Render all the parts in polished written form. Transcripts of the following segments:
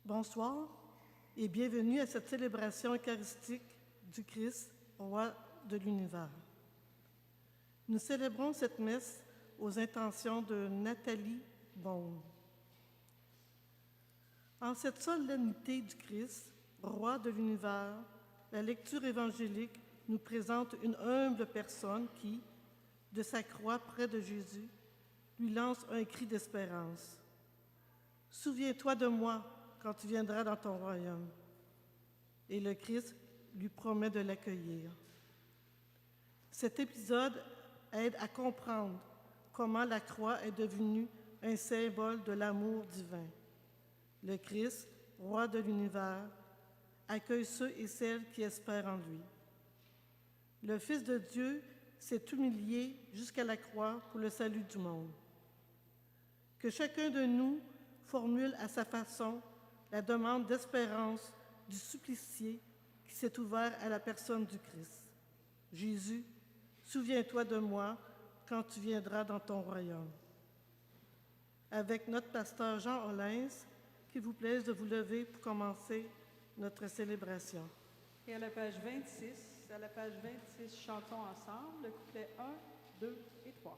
Bonsoir et bienvenue à cette célébration eucharistique du Christ, roi de l'univers. Nous célébrons cette messe aux intentions de Nathalie Beaune. En cette solennité du Christ, roi de l'univers, la lecture évangélique nous présente une humble personne qui, de sa croix près de Jésus, lui lance un cri d'espérance. « Souviens-toi de moi quand tu viendras dans ton royaume. » Et le Christ lui promet de l'accueillir. Cet épisode aide à comprendre comment la croix est devenue un symbole de l'amour divin. Le Christ, roi de l'univers, accueille ceux et celles qui espèrent en lui. Le Fils de Dieu s'est humilié jusqu'à la croix pour le salut du monde. Que chacun de nous formule à sa façon la demande d'espérance du supplicié qui s'est ouvert à la personne du Christ. Jésus, souviens-toi de moi quand tu viendras dans ton royaume. Avec notre pasteur Jean Hollins, qu'il vous plaise de vous lever pour commencer notre célébration. Et à la page 26, chantons ensemble le couplet 1, 2 et 3.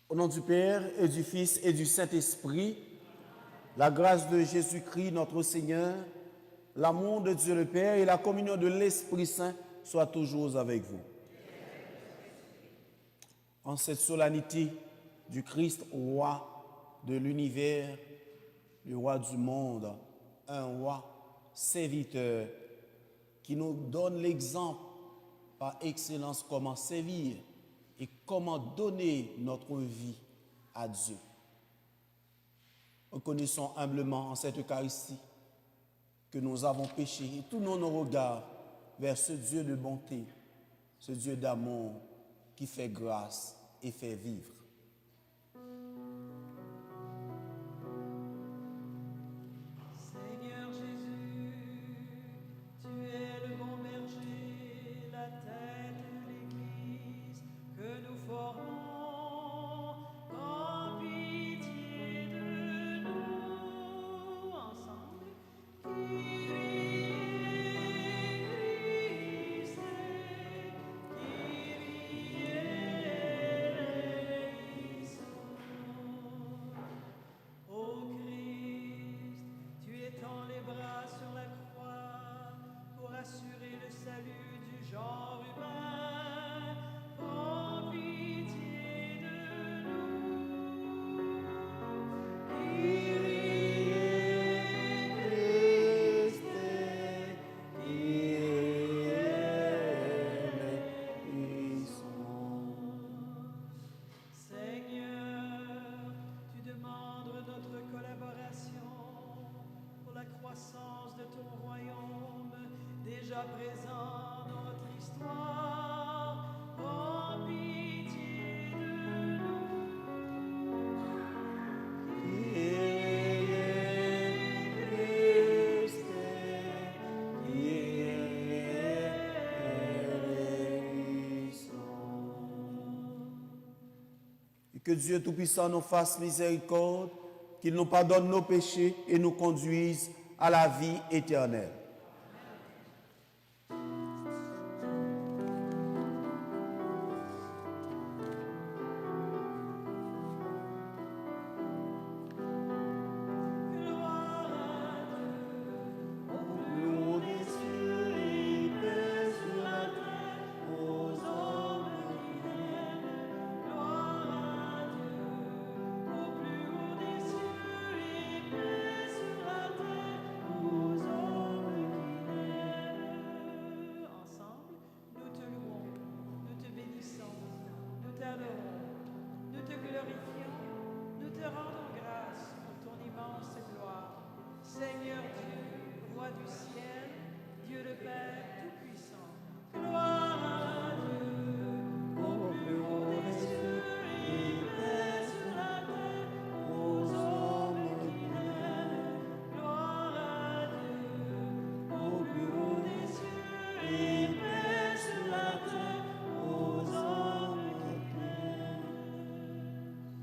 Au nom du Père et du Fils et du Saint-Esprit, la grâce de Jésus-Christ, notre Seigneur, l'amour de Dieu le Père et la communion de l'Esprit Saint soient toujours avec vous. En cette solennité du Christ, roi de l'univers, le roi du monde, un roi serviteur qui nous donne l'exemple par excellence comment servir et comment donner notre vie à Dieu. Reconnaissons humblement en cette Eucharistie que nous avons péché et tournons nos regards vers ce Dieu de bonté, ce Dieu d'amour qui fait grâce et fait vivre. Seigneur Jésus, tu es le bon berger, la tête de l'Église que nous formons. En pitié de nous ensemble, Kyrie, Kyrie, Kyrie. à présent notre histoire, prends pitié de nous. Et que Dieu Tout-Puissant nous fasse miséricorde, qu'il nous pardonne nos péchés et nous conduise à la vie éternelle. Seigneur Dieu, roi du ciel, Dieu le Père Tout-Puissant, gloire à Dieu, au plus haut des cieux, et paix sur la terre, aux hommes qui l'aiment. Gloire à Dieu, au plus haut des cieux, et paix sur la terre, aux hommes qui l'aiment.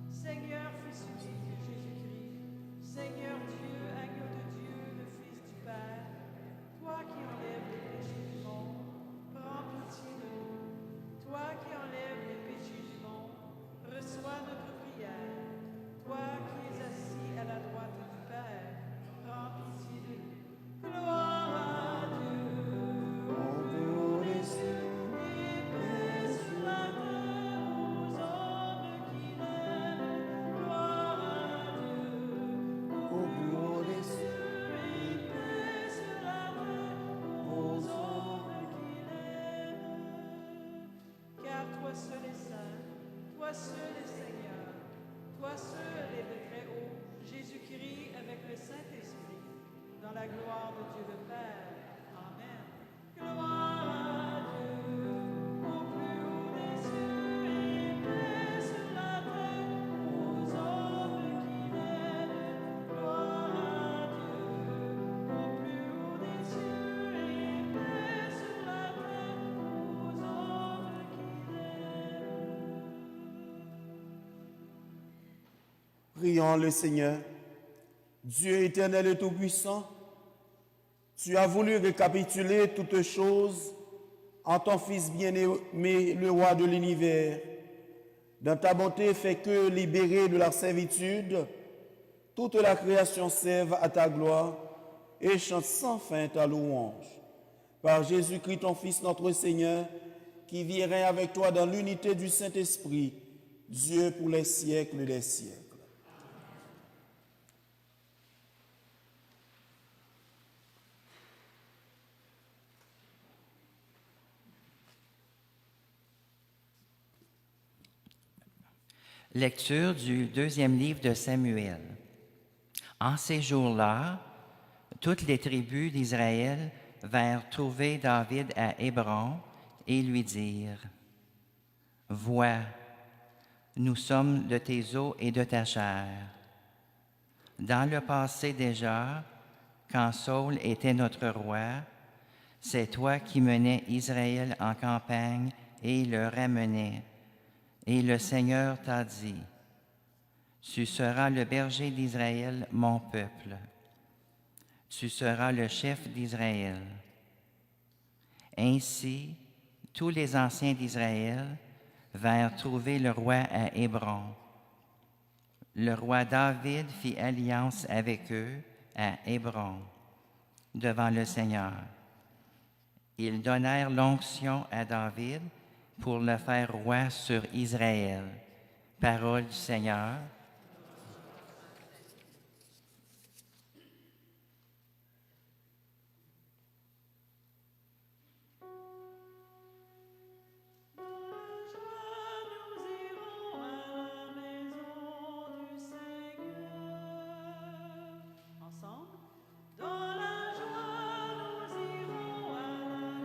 Seigneur, Fils unique de Jésus-Christ, Seigneur Dieu, agneau de Dieu, le Fils du Père, toi qui enlèves les péchés du monde, prends pitié de nous. Toi qui enlèves les péchés du monde, reçois notre prière. Toi qui es assis à la droite du Père, prends pitié de nous. Gloire à Dieu, au plus haut des cieux, et paix sur la terre, aux hommes qui l'aiment. Gloire à Dieu, au plus haut des cieux, et paix sur la terre, aux hommes qui l'aiment. Car toi seul est saint, toi seul est Seigneur, toi seul est le Très-Haut, Jésus-Christ avec le Saint-Esprit, dans la gloire de Dieu le Père. Amen. Gloire à Dieu, au plus haut des cieux, et paix sur la terre, aux hommes qui l'aiment. Gloire à Dieu, au plus haut des cieux, et paix sur la terre, aux hommes qui l'aiment. Prions le Seigneur. Dieu éternel et tout-puissant, tu as voulu récapituler toutes choses en ton Fils bien-aimé, le roi de l'univers. Dans ta bonté, fais que, libéré de la servitude, toute la création serve à ta gloire et chante sans fin ta louange. Par Jésus-Christ, ton Fils, notre Seigneur, qui vit et règne avec toi dans l'unité du Saint-Esprit, Dieu pour les siècles des siècles. Lecture du deuxième livre de Samuel. En ces jours-là, toutes les tribus d'Israël vinrent trouver David à Hébron et lui dirent: « Vois, nous sommes de tes os et de ta chair. Dans le passé déjà, quand Saül était notre roi, c'est toi qui menais Israël en campagne et le ramenais. Et le Seigneur t'a dit: Tu seras le berger d'Israël, mon peuple. Tu seras le chef d'Israël. » Ainsi, tous les anciens d'Israël vinrent trouver le roi à Hébron. Le roi David fit alliance avec eux à Hébron, devant le Seigneur. Ils donnèrent l'onction à David pour le faire roi sur Israël. Parole du Seigneur. Ensemble. Dans la joie, nous irons à la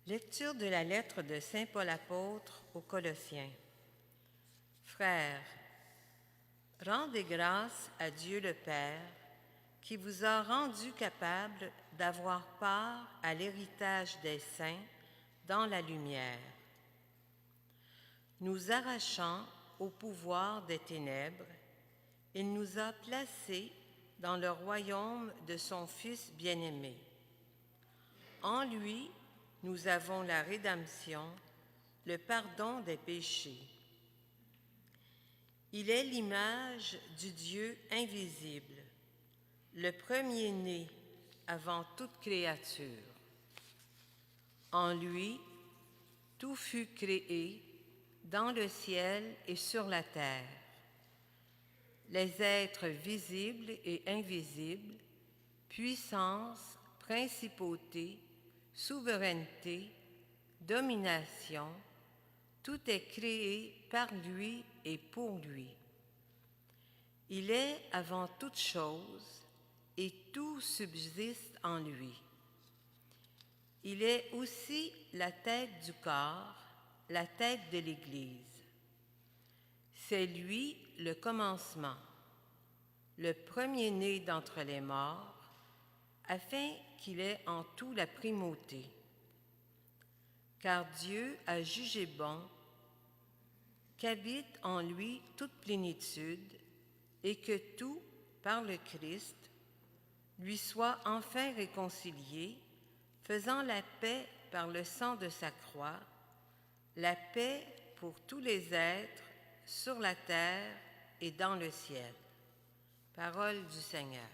Lecture de la lettre de Saint Paul apôtre aux Colossiens. Frères, rendez grâce à Dieu le Père qui vous a rendu capable d'avoir part à l'héritage des saints dans la lumière, nous arrachant au pouvoir des ténèbres, il nous a placés dans le royaume de son Fils bien-aimé. En lui, nous avons la rédemption, le pardon des péchés. Il est l'image du Dieu invisible, le premier-né avant toute créature. En lui, tout fut créé dans le ciel et sur la terre. Les êtres visibles et invisibles, puissance, principauté, souveraineté, domination, tout est créé par lui et pour lui. Il est avant toute chose et tout subsiste en lui. Il est aussi la tête du corps, la tête de l'Église. C'est lui le commencement, le premier-né d'entre les morts, afin qu'il ait en tout la primauté. Car Dieu a jugé bon qu'habite en lui toute plénitude et que tout, par le Christ, lui soit enfin réconcilié, faisant la paix par le sang de sa croix, la paix pour tous les êtres sur la terre et dans le ciel. Parole du Seigneur.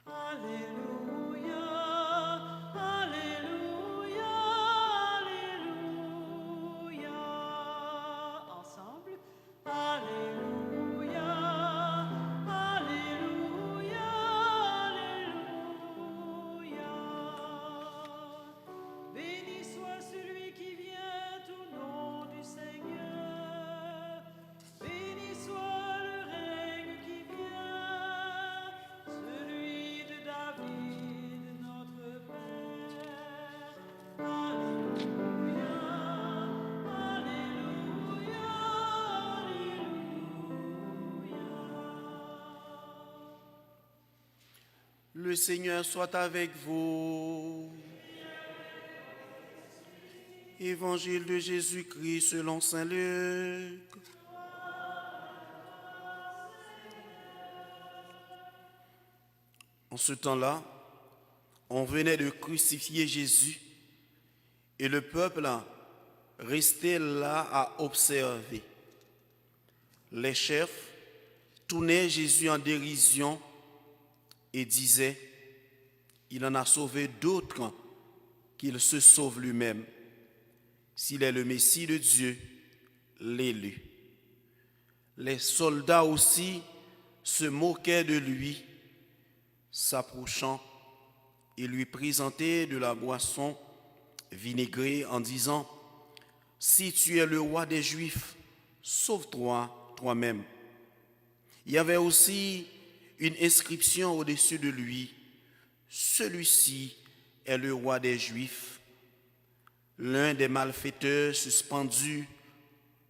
Alléluia, Alléluia, Alléluia. Ensemble. Alléluia, Alléluia, Alléluia. Béni soit celui qui vient au nom du Seigneur. Béni soit le règne qui vient, celui de David, notre Père. Alléluia, Alléluia, Alléluia. Le Seigneur soit avec vous. Évangile de Jésus-Christ selon saint Luc. En ce temps-là, on venait de crucifier Jésus et le peuple restait là à observer. Les chefs tournaient Jésus en dérision et disaient « Il en a sauvé d'autres qu'il se sauve lui-même, s'il est le Messie de Dieu, l'élu. » Les soldats aussi se moquaient de lui, s'approchant et lui présentaient de la boisson vinaigrée en disant « Si tu es le roi des Juifs, sauve-toi toi-même. » Il y avait aussi une inscription au-dessus de lui « Celui-ci est le roi des Juifs. » L'un des malfaiteurs suspendu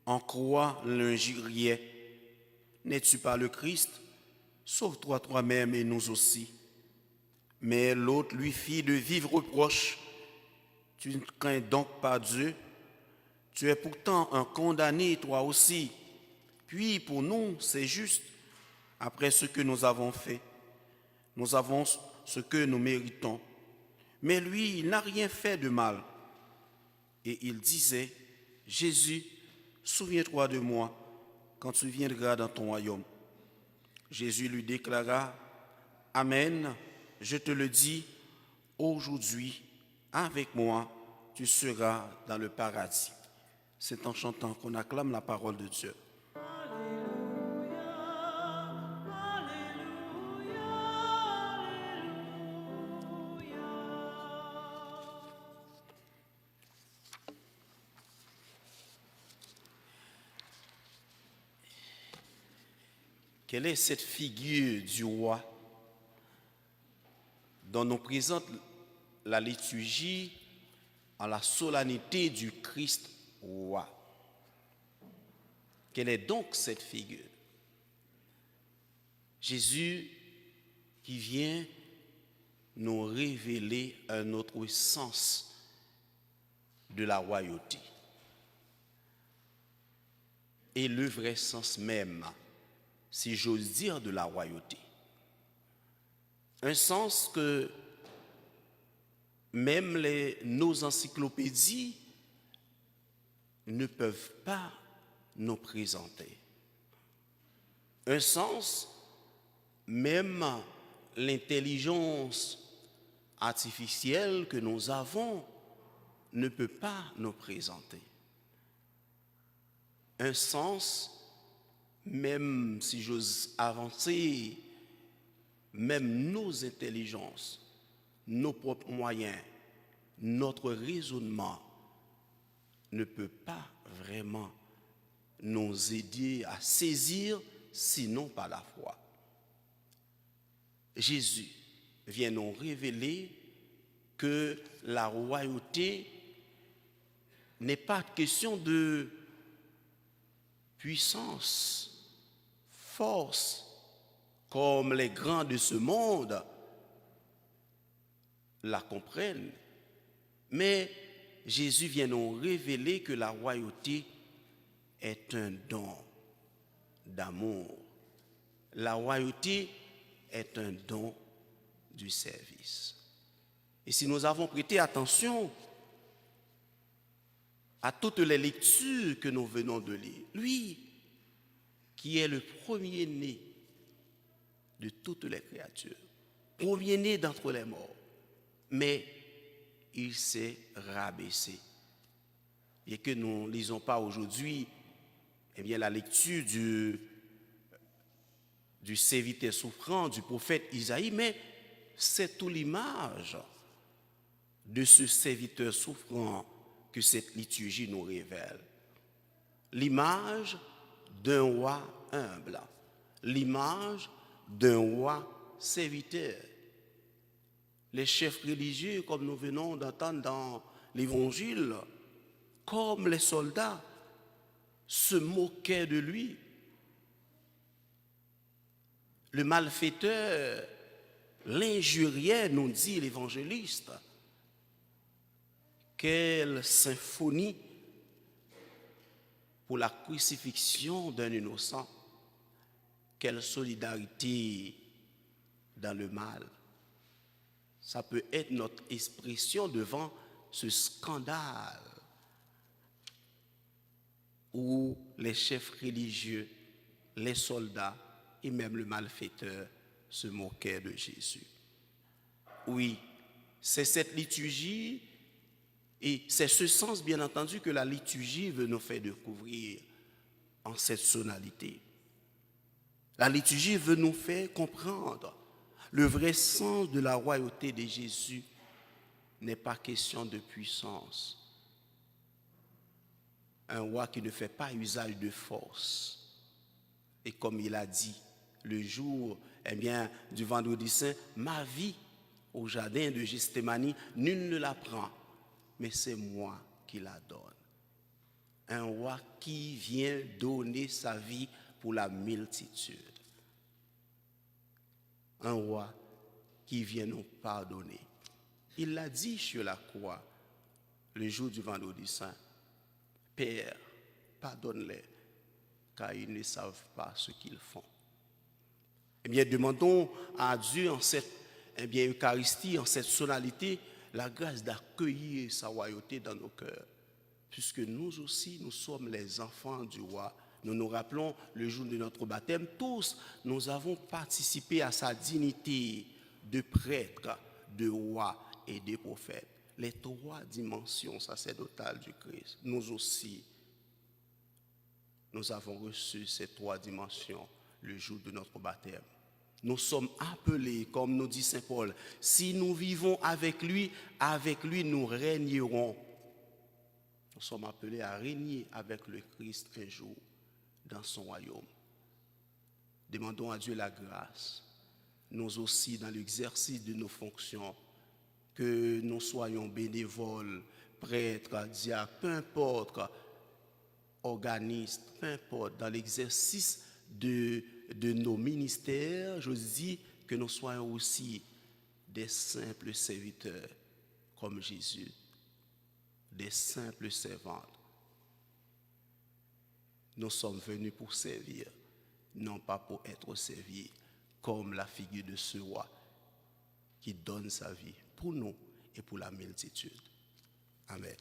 en croix l'injuriait. « N'es-tu pas le Christ? Sauve-toi toi-même et nous aussi. » Mais l'autre lui fit de vifs reproches. « Tu ne crains donc pas Dieu? Tu es pourtant un condamné toi aussi. Puis pour nous, c'est juste. Après ce que nous avons fait, nous avons ce que nous méritons. Mais lui, il n'a rien fait de mal. » Et il disait, « Jésus, souviens-toi de moi quand tu viendras dans ton royaume. » Jésus lui déclara, « Amen, je te le dis, aujourd'hui, avec moi, tu seras dans le paradis. » C'est en chantant qu'on acclame la parole de Dieu. Quelle est cette figure du roi dont nous présente la liturgie en la solennité du Christ roi? Quelle est donc cette figure? Jésus qui vient nous révéler un autre sens de la royauté et le vrai sens même, si j'ose dire, de la royauté. Un sens que même nos encyclopédies ne peuvent pas nous présenter. Un sens, même l'intelligence artificielle que nous avons ne peut pas nous présenter. Un sens, même si j'ose avancer, même nos intelligences, nos propres moyens, notre raisonnement ne peut pas vraiment nous aider à saisir, sinon par la foi. Jésus vient nous révéler que la royauté n'est pas question de puissance, force, comme les grands de ce monde la comprennent, mais Jésus vient nous révéler que la royauté est un don d'amour. La royauté est un don du service. Et si nous avons prêté attention à toutes les lectures que nous venons de lire, lui, qui est le premier-né de toutes les créatures, premier-né d'entre les morts, mais il s'est rabaissé. Et que nous ne lisons pas aujourd'hui, eh bien, la lecture du serviteur souffrant, du prophète Isaïe, mais c'est toute l'image de ce serviteur souffrant que cette liturgie nous révèle. L'image d'un roi humble, l'image d'un roi serviteur. Les chefs religieux, comme nous venons d'entendre dans l'Évangile, comme les soldats, se moquaient de lui. Le malfaiteur l'injuriait, nous dit l'évangéliste. Quelle symphonie pour la crucifixion d'un innocent. Quelle solidarité dans le mal. Ça peut être notre expression devant ce scandale où les chefs religieux, les soldats et même le malfaiteur se moquaient de Jésus. Oui, c'est cette liturgie et c'est ce sens, bien entendu, que la liturgie veut nous faire découvrir en cette sonalité. La liturgie veut nous faire comprendre le vrai sens de la royauté de Jésus n'est pas question de puissance. Un roi qui ne fait pas usage de force. Et comme il a dit le jour du vendredi saint, ma vie au jardin de Gethsémani, nul ne la prend, mais c'est moi qui la donne. Un roi qui vient donner sa vie pour la multitude. Un roi qui vient nous pardonner. Il l'a dit sur la croix le jour du vendredi saint. Père, pardonne-les, car ils ne savent pas ce qu'ils font. Eh bien, demandons à Dieu en cette Eucharistie, en cette sonalité, la grâce d'accueillir sa royauté dans nos cœurs. Puisque nous aussi, nous sommes les enfants du roi. Nous nous rappelons le jour de notre baptême, tous, nous avons participé à sa dignité de prêtre, de roi et de prophète. Les trois dimensions sacerdotales du Christ. Nous aussi, nous avons reçu ces trois dimensions le jour de notre baptême. Nous sommes appelés, comme nous dit saint Paul, si nous vivons avec lui nous régnerons. Nous sommes appelés à régner avec le Christ un jour dans son royaume. Demandons à Dieu la grâce, nous aussi dans l'exercice de nos fonctions, que nous soyons bénévoles, prêtres, diacres, peu importe, organistes, peu importe, dans l'exercice de nos ministères, je dis que nous soyons aussi des simples serviteurs comme Jésus, des simples servantes. Nous sommes venus pour servir, non pas pour être servis, comme la figure de ce roi qui donne sa vie pour nous et pour la multitude. Amen.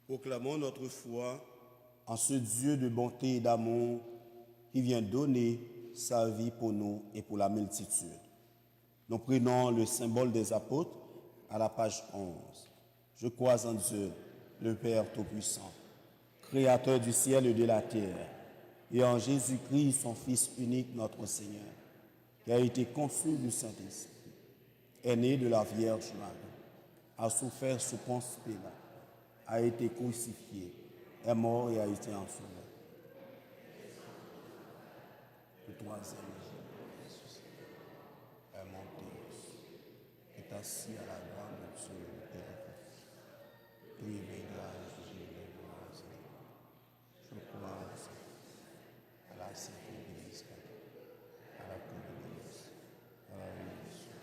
Proclamons notre foi en ce Dieu de bonté et d'amour qui vient donner sa vie pour nous et pour la multitude. Nous prenons le symbole des apôtres à la page 11. Je crois en Dieu, le Père Tout-Puissant, Créateur du ciel et de la terre, et en Jésus-Christ, son Fils unique, notre Seigneur, qui a été conçu du Saint-Esprit, est né de la Vierge Marie, a souffert sous Ponce Pilate, a été crucifié, est mort et a été ensevelie. Le troisième jour, ressuscité, est monté, est assis à la droite de Dieu le Père. Puis il viendra juger les vivants et les morts. Je crois à la Sainte Église catholique, à la communion, à la résurrection,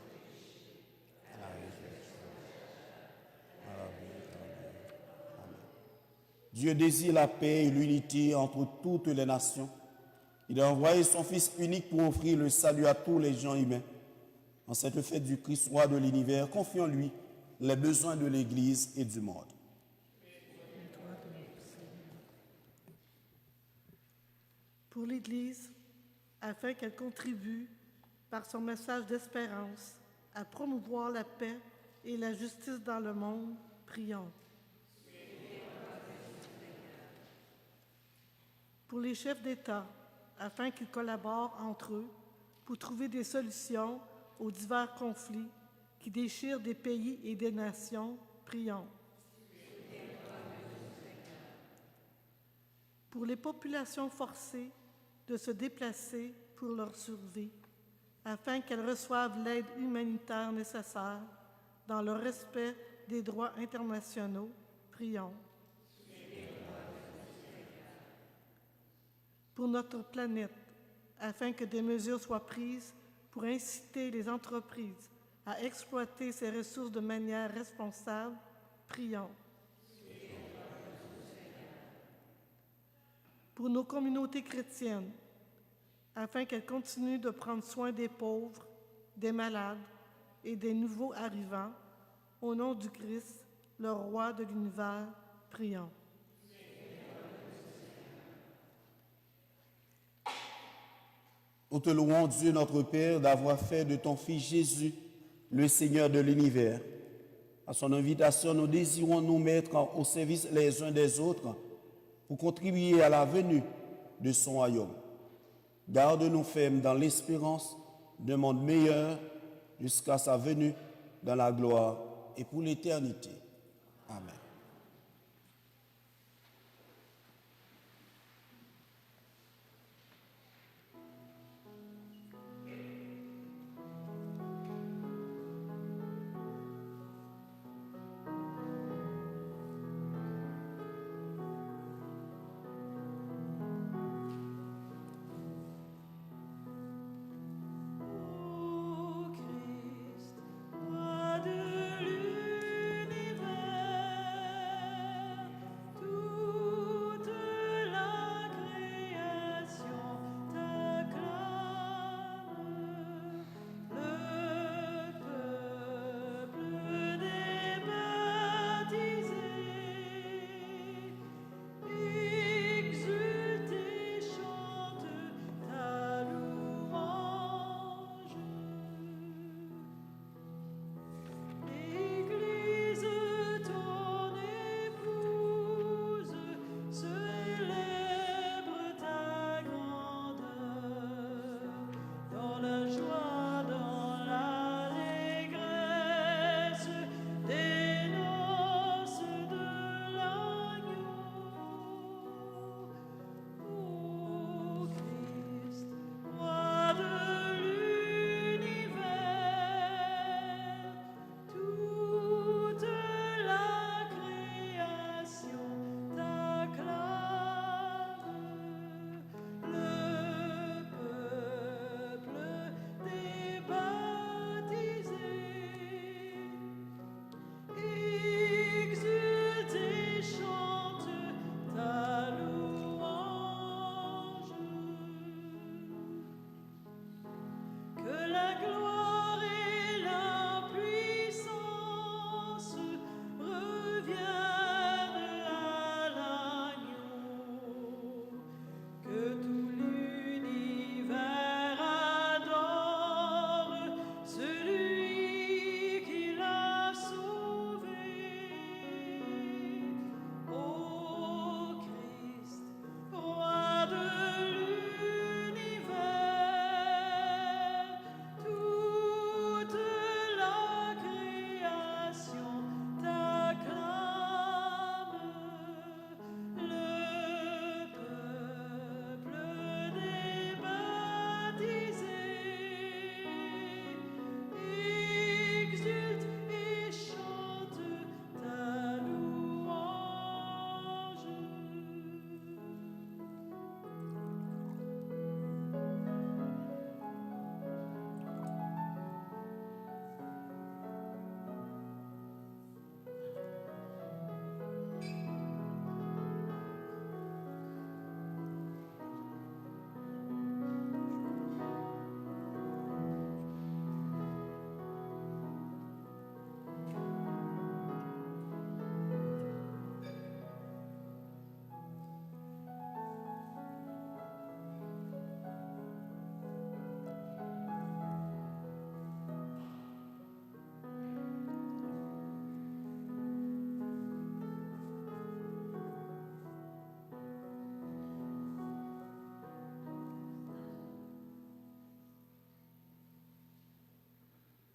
à la résurrection, à la vie éternelle. Amen. Dieu désire la paix et l'unité entre toutes les nations. Il a envoyé son Fils unique pour offrir le salut à tous les gens humains. En cette fête du Christ, roi de l'univers, confie en lui les besoins de l'Église et du monde. Pour l'Église, afin qu'elle contribue, par son message d'espérance, à promouvoir la paix et la justice dans le monde, prions. Pour les chefs d'État, afin qu'ils collaborent entre eux pour trouver des solutions aux divers conflits qui déchirent des pays et des nations, prions. Pour les populations forcées de se déplacer pour leur survie, afin qu'elles reçoivent l'aide humanitaire nécessaire dans le respect des droits internationaux, prions. Pour notre planète, afin que des mesures soient prises pour inciter les entreprises à exploiter ces ressources de manière responsable, prions. Pour nos communautés chrétiennes, afin qu'elles continuent de prendre soin des pauvres, des malades et des nouveaux arrivants, au nom du Christ, le roi de l'univers, prions. Nous te louons, Dieu notre Père, d'avoir fait de ton Fils Jésus le Seigneur de l'univers. À son invitation, nous désirons nous mettre au service les uns des autres pour contribuer à la venue de son royaume. Garde-nous fermes dans l'espérance d'un monde meilleur jusqu'à sa venue dans la gloire et pour l'éternité. Amen. Ô Christ, roi de l'univers,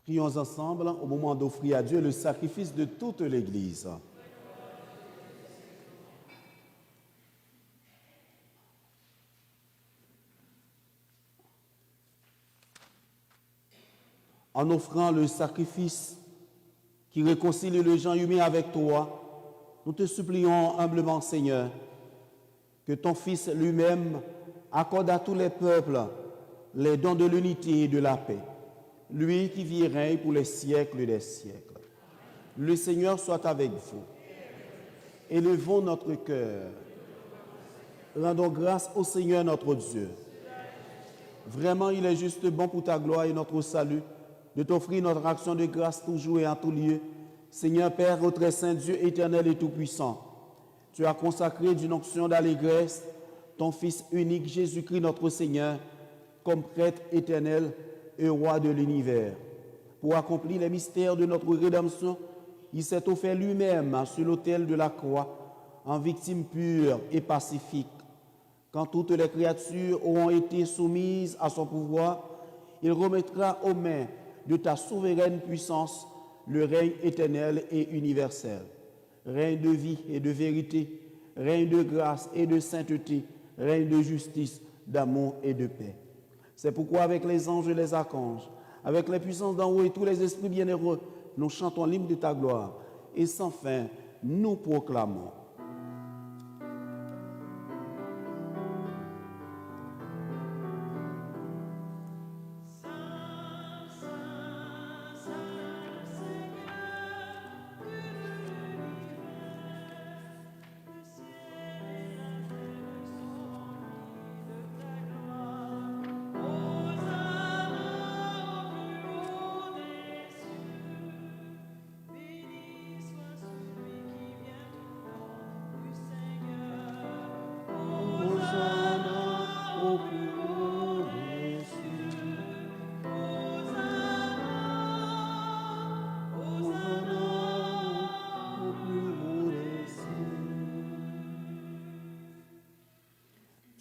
Prions ensemble au moment d'offrir à Dieu le sacrifice de toute l'Église. En offrant le sacrifice qui réconcilie le genre humain avec toi, nous te supplions humblement, Seigneur, que ton Fils lui-même accorde à tous les peuples les dons de l'unité et de la paix, lui qui vit et règne pour les siècles des siècles. Le Seigneur soit avec vous. Élevons notre cœur. Rendons grâce au Seigneur notre Dieu. Vraiment, il est juste bon pour ta gloire et notre salut de t'offrir notre action de grâce toujours et en tout lieu. Seigneur Père, très saint Dieu éternel et tout-puissant, tu as consacré d'une onction d'allégresse ton Fils unique Jésus-Christ notre Seigneur comme prêtre éternel et roi de l'univers. Pour accomplir les mystères de notre rédemption, il s'est offert lui-même sur l'autel de la croix en victime pure et pacifique. Quand toutes les créatures auront été soumises à son pouvoir, il remettra aux mains de ta souveraine puissance le règne éternel et universel. Règne de vie et de vérité, règne de grâce et de sainteté, règne de justice, d'amour et de paix. C'est pourquoi avec les anges et les archanges, avec les puissances d'en haut et tous les esprits bienheureux, nous chantons l'hymne de ta gloire et sans fin, nous proclamons.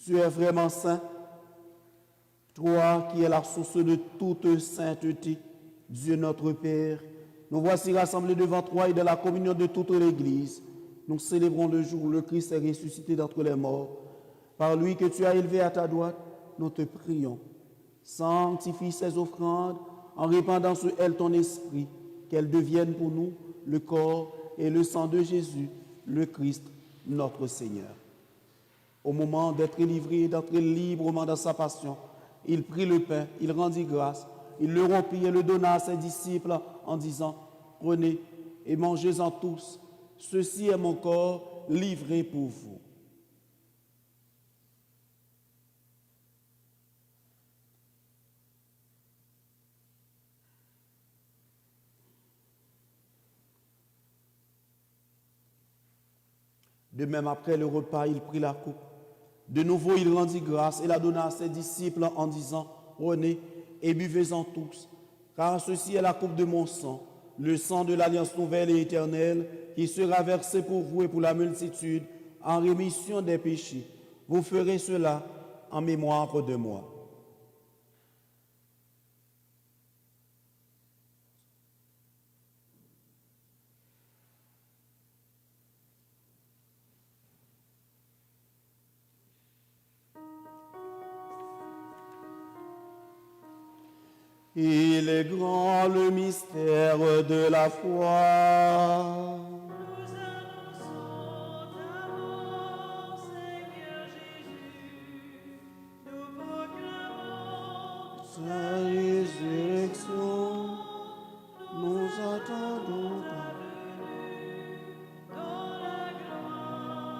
Tu es vraiment saint, toi qui es la source de toute sainteté, Dieu notre Père. Nous voici rassemblés devant toi et dans la communion de toute l'Église. Nous célébrons le jour où le Christ est ressuscité d'entre les morts. Par lui que tu as élevé à ta droite, nous te prions. Sanctifie ces offrandes en répandant sur elles ton esprit, qu'elles deviennent pour nous le corps et le sang de Jésus, le Christ, notre Seigneur. Au moment d'être livré, d'entrer librement dans sa passion, il prit le pain, il rendit grâce, il le rompit et le donna à ses disciples en disant, « Prenez et mangez-en tous, ceci est mon corps livré pour vous. » De même, après le repas, il prit la coupe. De nouveau, il rendit grâce et la donna à ses disciples en disant, « Prenez et buvez-en tous, car ceci est la coupe de mon sang, le sang de l'alliance nouvelle et éternelle, qui sera versé pour vous et pour la multitude en rémission des péchés. Vous ferez cela en mémoire de moi. » Il est grand le mystère de la foi. Nous annonçons ta mort, Seigneur Jésus. Nous proclamons Sa résurrection, nous attendons ta venue dans la gloire.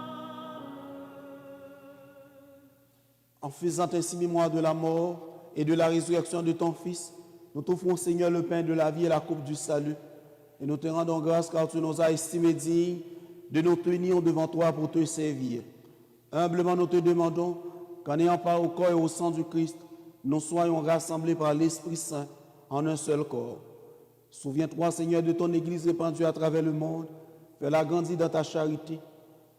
En faisant ainsi mémoire de la mort et de la résurrection de ton Fils, nous t'offrons, Seigneur, le pain de la vie et la coupe du salut. Et nous te rendons grâce car tu nous as estimés dignes de nous tenir devant toi pour te servir. Humblement, nous te demandons qu'en ayant part au corps et au sang du Christ, nous soyons rassemblés par l'Esprit Saint en un seul corps. Souviens-toi, Seigneur, de ton Église répandue à travers le monde. Fais-la grandir dans ta charité,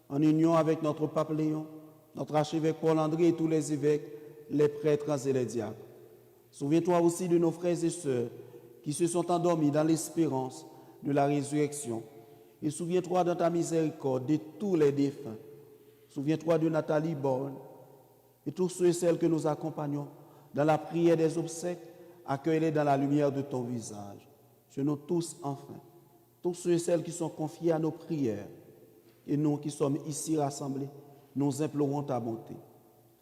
en union avec notre pape Léon, notre archevêque Paul-André et tous les évêques, les prêtres et les diacres. Souviens-toi aussi de nos frères et sœurs qui se sont endormis dans l'espérance de la résurrection. Et souviens-toi dans ta miséricorde de tous les défunts. Souviens-toi de Nathalie Borne et tous ceux et celles que nous accompagnons dans la prière des obsèques. Accueille-les dans la lumière de ton visage. Je nous tous enfin, tous ceux et celles qui sont confiés à nos prières, et nous qui sommes ici rassemblés, nous implorons ta bonté.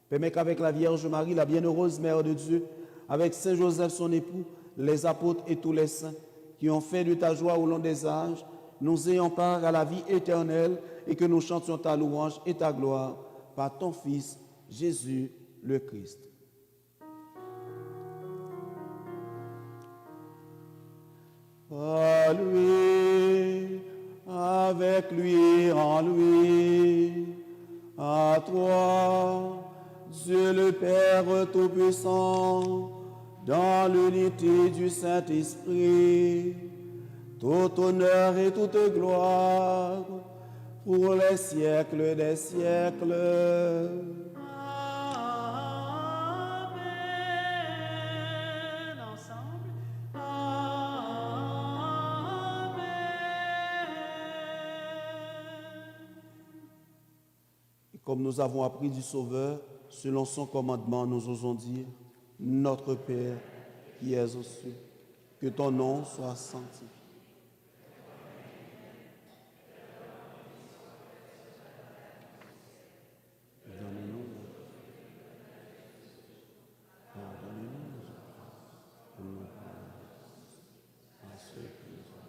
Permets qu'avec la Vierge Marie, la bienheureuse Mère de Dieu, avec Saint Joseph son époux, les apôtres et tous les saints qui ont fait de ta joie au long des âges, nous ayons part à la vie éternelle et que nous chantions ta louange et ta gloire par ton Fils, Jésus le Christ. À lui, avec lui, en lui, à toi, Dieu le Père Tout-Puissant, dans l'unité du Saint-Esprit, tout honneur et toute gloire pour les siècles des siècles. Amen. Ensemble. Amen. Et comme nous avons appris du Sauveur, selon son commandement, nous osons dire, Notre Père qui es aux cieux, que ton nom soit sanctifié. Pardonnez-nous nos à ceux qui nous ont.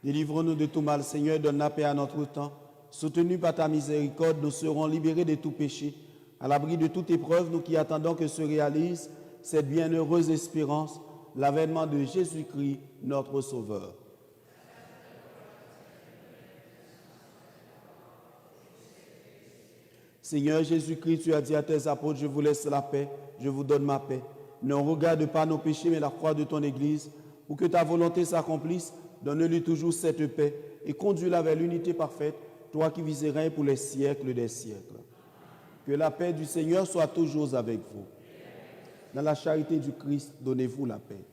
Délivre-nous de tout mal, Seigneur, donne la paix à notre temps. Soutenus par ta miséricorde, nous serons libérés de tout péché. À l'abri de toute épreuve, nous qui attendons que se réalise cette bienheureuse espérance, l'avènement de Jésus-Christ, notre Sauveur. Seigneur Jésus-Christ, tu as dit à tes apôtres, je vous laisse la paix, je vous donne ma paix. Ne regarde pas nos péchés, mais la croix de ton Église. Pour que ta volonté s'accomplisse, donne-lui toujours cette paix et conduis-la vers l'unité parfaite, toi qui vis et règnes pour les siècles des siècles. Que la paix du Seigneur soit toujours avec vous. Dans la charité du Christ, donnez-vous la paix.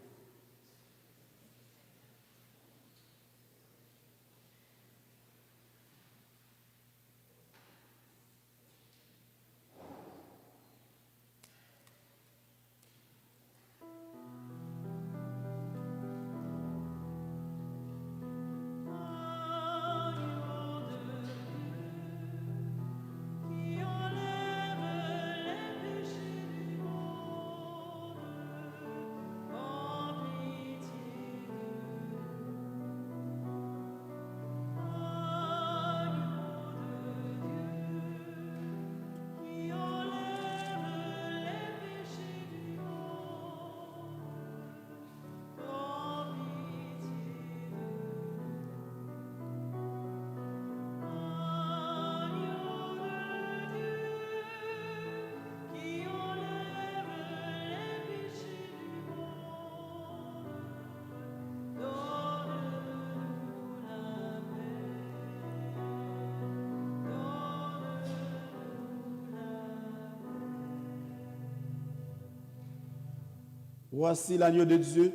Voici l'agneau de Dieu,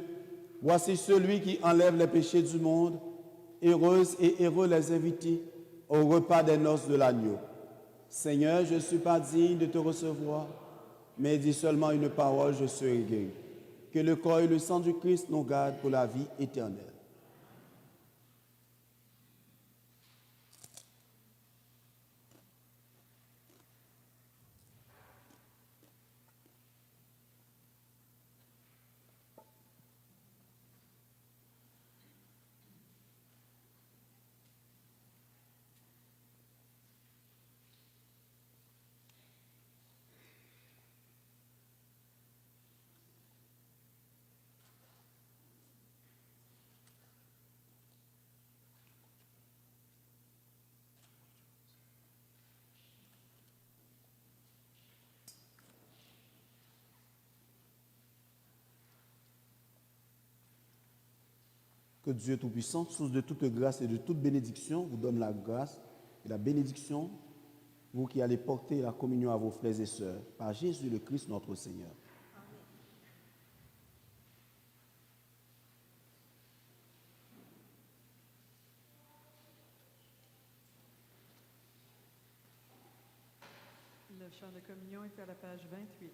voici celui qui enlève les péchés du monde. Heureuses et heureux les invités au repas des noces de l'agneau. Seigneur, je ne suis pas digne de te recevoir, mais dis seulement une parole, je serai guéri. Que le corps et le sang du Christ nous gardent pour la vie éternelle. Que Dieu Tout-Puissant, source de toute grâce et de toute bénédiction, vous donne la grâce et la bénédiction vous qui allez porter la communion à vos frères et sœurs, par Jésus le Christ notre Seigneur. Le chant de communion est à la page 28.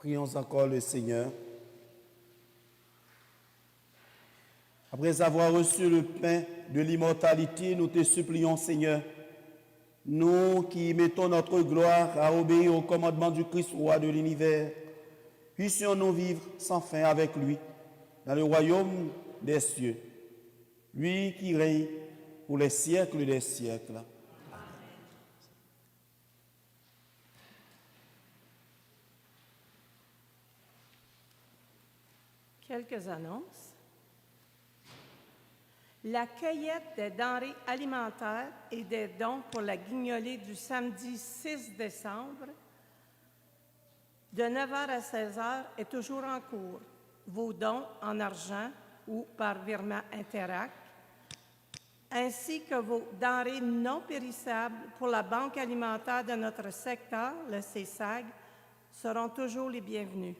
Prions encore le Seigneur. Après avoir reçu le pain de l'immortalité, nous te supplions, Seigneur, nous qui mettons notre gloire à obéir au commandement du Christ, roi de l'univers, puissions-nous vivre sans fin avec lui dans le royaume des cieux, lui qui règne pour les siècles des siècles. Quelques annonces. La cueillette des denrées alimentaires et des dons pour la guignolée du samedi 6 décembre de 9h à 16h est toujours en cours. Vos dons en argent ou par virement Interac, ainsi que vos denrées non périssables pour la banque alimentaire de notre secteur, le CESAG, seront toujours les bienvenus.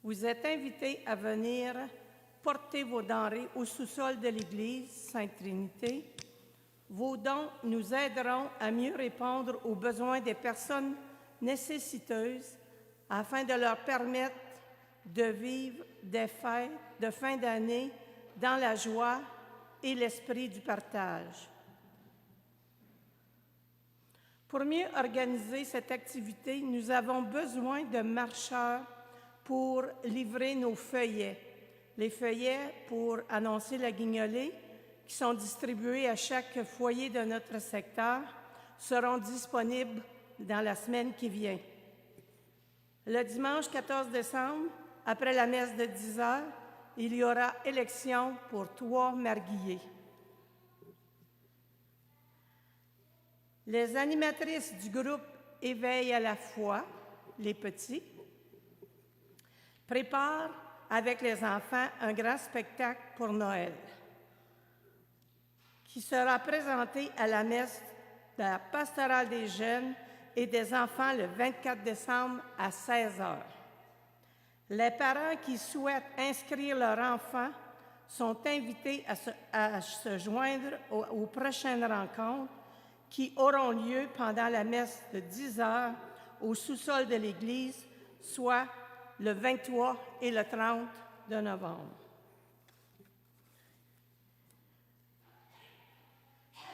Vous êtes invités à venir portez vos denrées au sous-sol de l'Église Sainte-Trinité. Vos dons nous aideront à mieux répondre aux besoins des personnes nécessiteuses afin de leur permettre de vivre des fêtes de fin d'année dans la joie et l'esprit du partage. Pour mieux organiser cette activité, nous avons besoin de marcheurs pour livrer nos feuillets. Les feuillets pour annoncer la guignolée, qui sont distribués à chaque foyer de notre secteur, seront disponibles dans la semaine qui vient. Le dimanche 14 décembre, après la messe de 10 heures, il y aura élection pour 3 marguilliers. Les animatrices du groupe Éveil à la foi, les petits, préparent avec les enfants un grand spectacle pour Noël qui sera présenté à la messe de la pastorale des jeunes et des enfants le 24 décembre à 16 heures. Les parents qui souhaitent inscrire leur enfant sont invités à se joindre aux prochaines rencontres qui auront lieu pendant la messe de 10 heures au sous-sol de l'Église, soit le 23 et le 30 de novembre.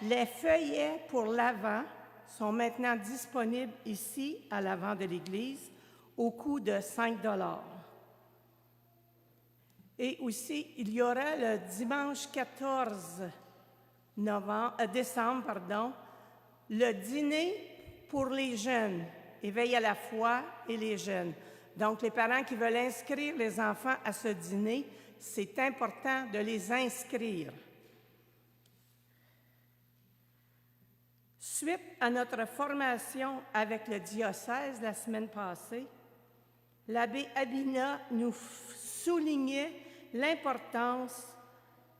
Les feuillets pour l'Avent sont maintenant disponibles ici, à l'avant de l'Église, au coût de 5 $. Et aussi, il y aura le dimanche 14 décembre, le dîner pour les jeunes, Éveil à la foi et les jeunes. Donc, les parents qui veulent inscrire les enfants à ce dîner, c'est important de les inscrire. Suite à notre formation avec le diocèse la semaine passée, l'abbé Abina nous soulignait l'importance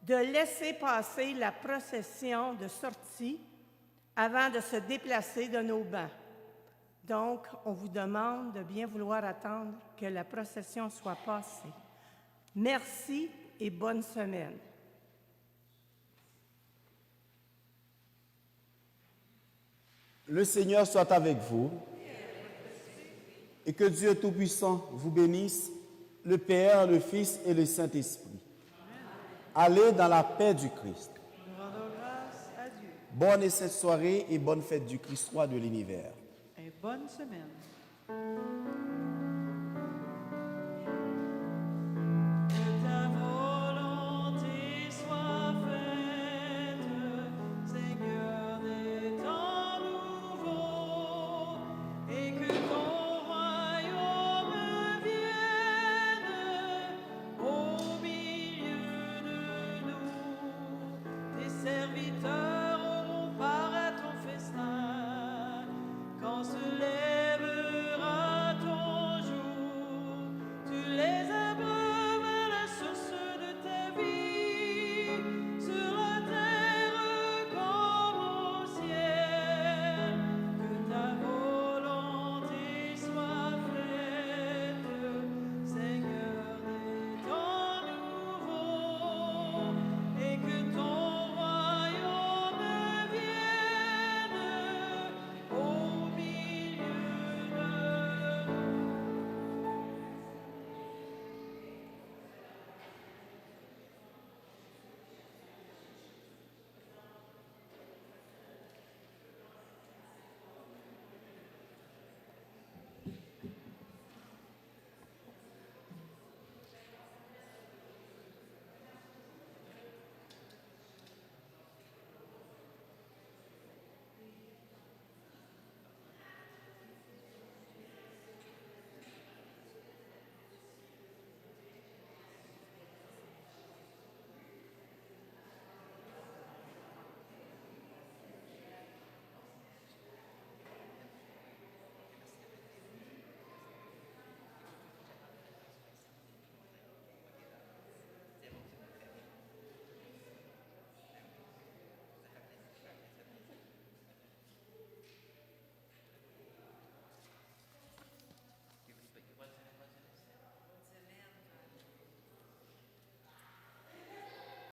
de laisser passer la procession de sortie avant de se déplacer de nos bancs. Donc, on vous demande de bien vouloir attendre que la procession soit passée. Merci et bonne semaine. Le Seigneur soit avec vous et que Dieu Tout-Puissant vous bénisse, le Père, le Fils et le Saint-Esprit. Allez dans la paix du Christ. Nous rendons grâce à Dieu. Bonne et sainte soirée et bonne fête du Christ roi de l'univers. Et bonne semaine.